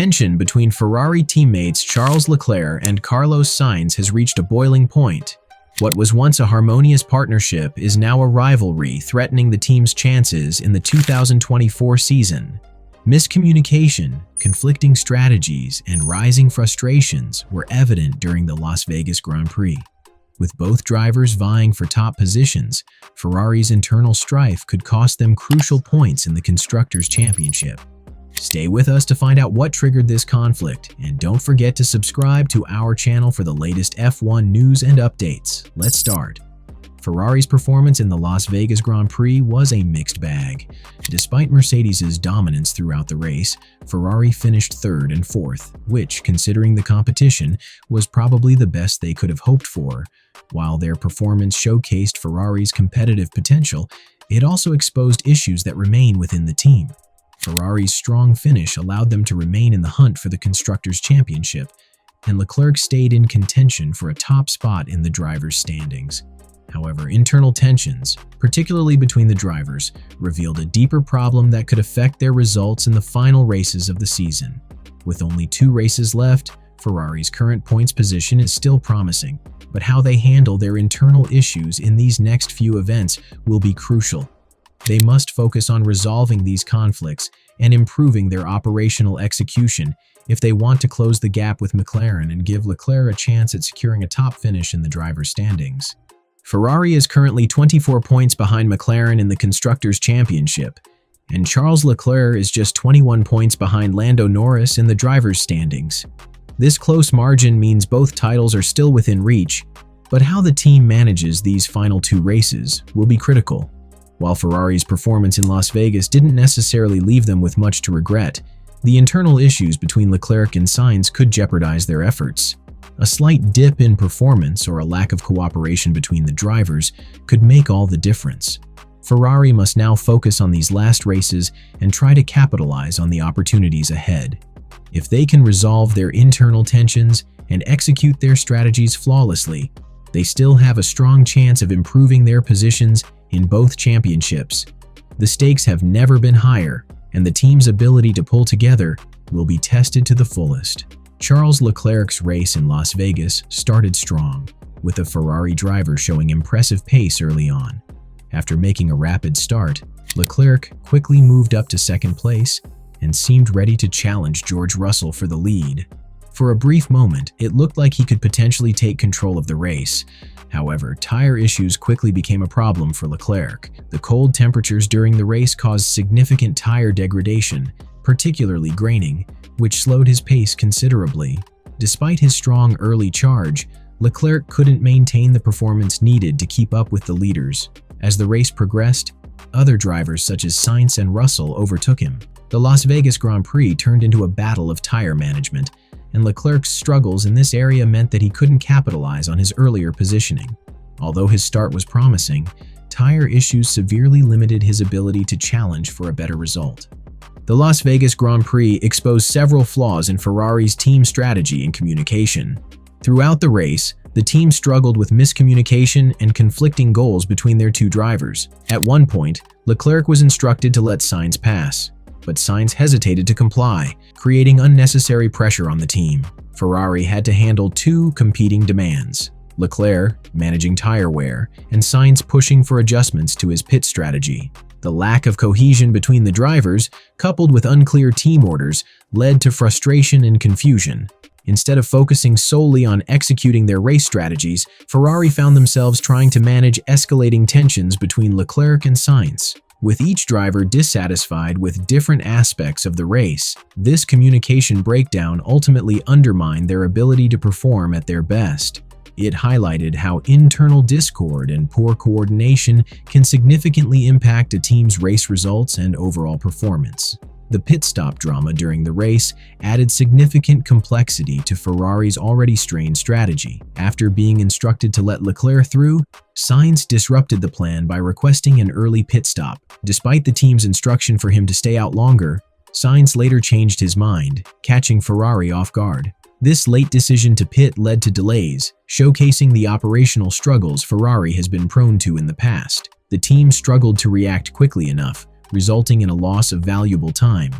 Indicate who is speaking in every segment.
Speaker 1: tension between Ferrari teammates Charles Leclerc and Carlos Sainz has reached a boiling point. What was once a harmonious partnership is now a rivalry threatening the team's chances in the 2024 season. Miscommunication, conflicting strategies, and rising frustrations were evident during the Las Vegas Grand Prix. With both drivers vying for top positions, Ferrari's internal strife could cost them crucial points in the Constructors' Championship. Stay with us to find out what triggered this conflict, and don't forget to subscribe to our channel for the latest F1 news and updates. Let's start. Ferrari's performance in the Las Vegas Grand Prix was a mixed bag. Despite Mercedes' dominance throughout the race, Ferrari finished third and fourth, which, considering the competition, was probably the best they could have hoped for. While their performance showcased Ferrari's competitive potential, it also exposed issues that remain within the team. Ferrari's strong finish allowed them to remain in the hunt for the Constructors' Championship, and Leclerc stayed in contention for a top spot in the drivers' standings. However, internal tensions, particularly between the drivers, revealed a deeper problem that could affect their results in the final races of the season. With only 2 races left, Ferrari's current points position is still promising, but how they handle their internal issues in these next few events will be crucial. They must focus on resolving these conflicts and improving their operational execution if they want to close the gap with McLaren and give Leclerc a chance at securing a top finish in the driver's standings. Ferrari is currently 24 points behind McLaren in the Constructors' Championship, and Charles Leclerc is just 21 points behind Lando Norris in the driver's standings. This close margin means both titles are still within reach, but how the team manages these final 2 races will be critical. While Ferrari's performance in Las Vegas didn't necessarily leave them with much to regret, the internal issues between Leclerc and Sainz could jeopardize their efforts. A slight dip in performance or a lack of cooperation between the drivers could make all the difference. Ferrari must now focus on these last races and try to capitalize on the opportunities ahead. If they can resolve their internal tensions and execute their strategies flawlessly, they still have a strong chance of improving their positions in both championships. The stakes have never been higher, and the team's ability to pull together will be tested to the fullest. Charles Leclerc's race in Las Vegas started strong, with the Ferrari driver showing impressive pace early on. After making a rapid start, Leclerc quickly moved up to second place and seemed ready to challenge George Russell for the lead. For a brief moment, it looked like he could potentially take control of the race. However, tire issues quickly became a problem for Leclerc. The cold temperatures during the race caused significant tire degradation, particularly graining, which slowed his pace considerably. Despite his strong early charge, Leclerc couldn't maintain the performance needed to keep up with the leaders. As the race progressed, other drivers such as Sainz and Russell overtook him. The Las Vegas Grand Prix turned into a battle of tire management, and Leclerc's struggles in this area meant that he couldn't capitalize on his earlier positioning. Although his start was promising, tire issues severely limited his ability to challenge for a better result. The Las Vegas Grand Prix exposed several flaws in Ferrari's team strategy and communication. Throughout the race, the team struggled with miscommunication and conflicting goals between their 2 drivers. At one point, Leclerc was instructed to let Sainz pass, but Sainz hesitated to comply, creating unnecessary pressure on the team. Ferrari had to handle 2 competing demands: Leclerc managing tire wear, and Sainz pushing for adjustments to his pit strategy. The lack of cohesion between the drivers, coupled with unclear team orders, led to frustration and confusion. Instead of focusing solely on executing their race strategies, Ferrari found themselves trying to manage escalating tensions between Leclerc and Sainz. With each driver dissatisfied with different aspects of the race, this communication breakdown ultimately undermined their ability to perform at their best. It highlighted how internal discord and poor coordination can significantly impact a team's race results and overall performance. The pit stop drama during the race added significant complexity to Ferrari's already strained strategy. After being instructed to let Leclerc through, Sainz disrupted the plan by requesting an early pit stop. Despite the team's instruction for him to stay out longer, Sainz later changed his mind, catching Ferrari off guard. This late decision to pit led to delays, showcasing the operational struggles Ferrari has been prone to in the past. The team struggled to react quickly enough, resulting in a loss of valuable time.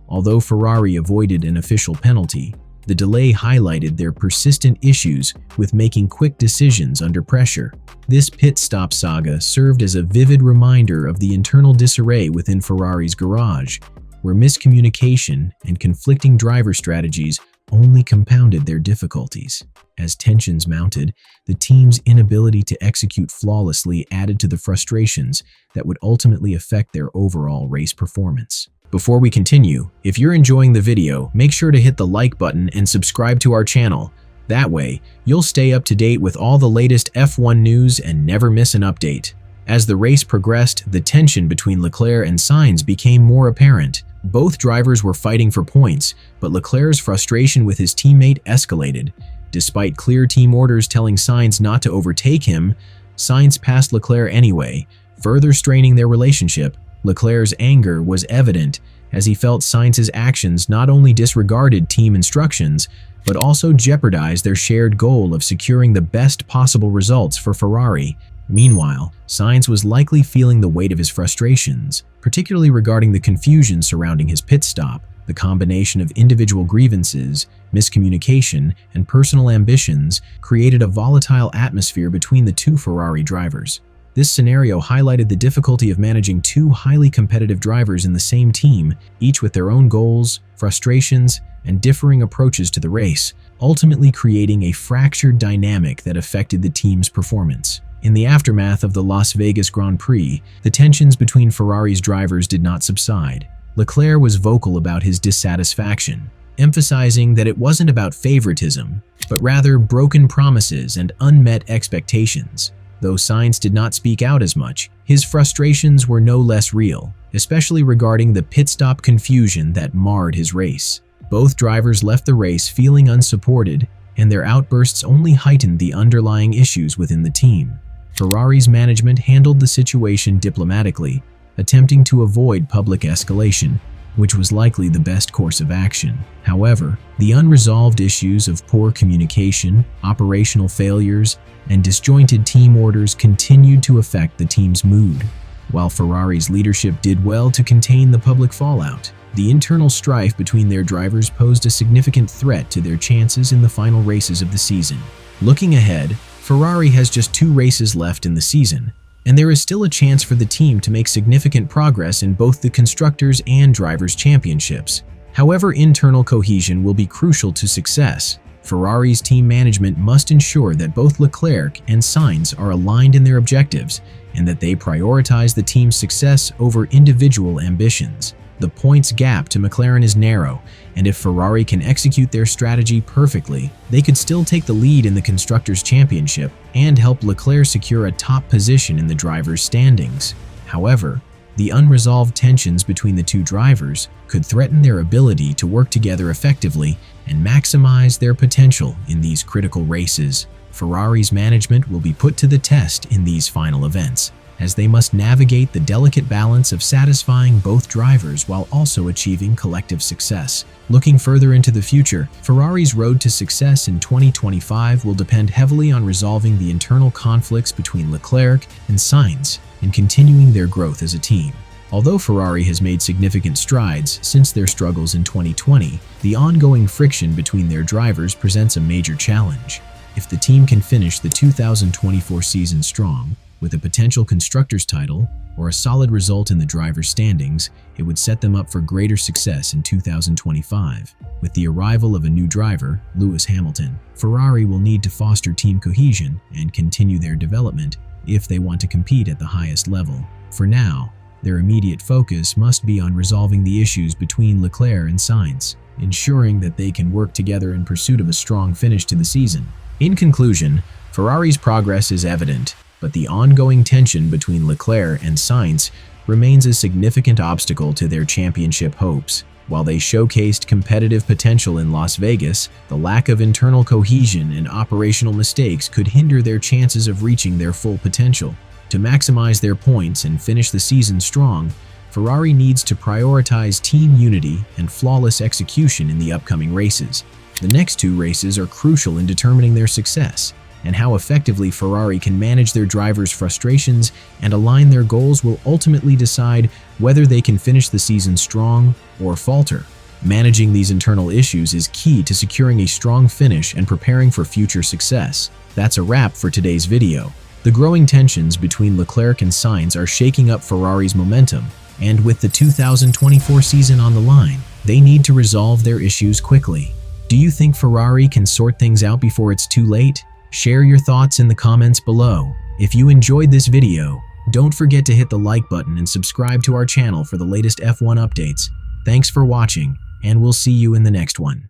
Speaker 1: Although Ferrari avoided an official penalty, the delay highlighted their persistent issues with making quick decisions under pressure. This pit stop saga served as a vivid reminder of the internal disarray within Ferrari's garage, where miscommunication and conflicting driver strategies only compounded their difficulties. As tensions mounted, the team's inability to execute flawlessly added to the frustrations that would ultimately affect their overall race performance. Before we continue, if you're enjoying the video, make sure to hit the like button and subscribe to our channel. That way, you'll stay up to date with all the latest F1 news and never miss an update. As the race progressed, the tension between Leclerc and Sainz became more apparent. Both drivers were fighting for points, but Leclerc's frustration with his teammate escalated. Despite clear team orders telling Sainz not to overtake him, Sainz passed Leclerc anyway, further straining their relationship. Leclerc's anger was evident as he felt Sainz's actions not only disregarded team instructions, but also jeopardized their shared goal of securing the best possible results for Ferrari. Meanwhile, Sainz was likely feeling the weight of his frustrations, particularly regarding the confusion surrounding his pit stop. The combination of individual grievances, miscommunication, and personal ambitions created a volatile atmosphere between the two Ferrari drivers. This scenario highlighted the difficulty of managing two highly competitive drivers in the same team, each with their own goals, frustrations, and differing approaches to the race, ultimately creating a fractured dynamic that affected the team's performance. In the aftermath of the Las Vegas Grand Prix, the tensions between Ferrari's drivers did not subside. Leclerc was vocal about his dissatisfaction, emphasizing that it wasn't about favoritism, but rather broken promises and unmet expectations. Though Sainz did not speak out as much, his frustrations were no less real, especially regarding the pit stop confusion that marred his race. Both drivers left the race feeling unsupported, and their outbursts only heightened the underlying issues within the team. Ferrari's management handled the situation diplomatically, attempting to avoid public escalation, which was likely the best course of action. However, the unresolved issues of poor communication, operational failures, and disjointed team orders continued to affect the team's mood. While Ferrari's leadership did well to contain the public fallout, the internal strife between their drivers posed a significant threat to their chances in the final races of the season. Looking ahead, Ferrari has just 2 races left in the season, and there is still a chance for the team to make significant progress in both the Constructors' and Drivers' Championships. However, internal cohesion will be crucial to success. Ferrari's team management must ensure that both Leclerc and Sainz are aligned in their objectives and that they prioritize the team's success over individual ambitions. The points gap to McLaren is narrow, and if Ferrari can execute their strategy perfectly, they could still take the lead in the Constructors' Championship and help Leclerc secure a top position in the drivers' standings. However, the unresolved tensions between the two drivers could threaten their ability to work together effectively and maximize their potential in these critical races. Ferrari's management will be put to the test in these final events, as they must navigate the delicate balance of satisfying both drivers while also achieving collective success. Looking further into the future, Ferrari's road to success in 2025 will depend heavily on resolving the internal conflicts between Leclerc and Sainz and continuing their growth as a team. Although Ferrari has made significant strides since their struggles in 2020, the ongoing friction between their drivers presents a major challenge. If the team can finish the 2024 season strong, with a potential Constructors' title or a solid result in the drivers' standings, it would set them up for greater success in 2025. With the arrival of a new driver, Lewis Hamilton, Ferrari will need to foster team cohesion and continue their development if they want to compete at the highest level. For now, their immediate focus must be on resolving the issues between Leclerc and Sainz, ensuring that they can work together in pursuit of a strong finish to the season. In conclusion, Ferrari's progress is evident, but the ongoing tension between Leclerc and Sainz remains a significant obstacle to their championship hopes. While they showcased competitive potential in Las Vegas, the lack of internal cohesion and operational mistakes could hinder their chances of reaching their full potential. To maximize their points and finish the season strong, Ferrari needs to prioritize team unity and flawless execution in the upcoming races. The next 2 races are crucial in determining their success, and how effectively Ferrari can manage their drivers' frustrations and align their goals will ultimately decide whether they can finish the season strong or falter. Managing these internal issues is key to securing a strong finish and preparing for future success. That's a wrap for today's video. The growing tensions between Leclerc and Sainz are shaking up Ferrari's momentum, and with the 2024 season on the line, they need to resolve their issues quickly. Do you think Ferrari can sort things out before it's too late? Share your thoughts in the comments below. If you enjoyed this video, don't forget to hit the like button and subscribe to our channel for the latest F1 updates. Thanks for watching, and we'll see you in the next one.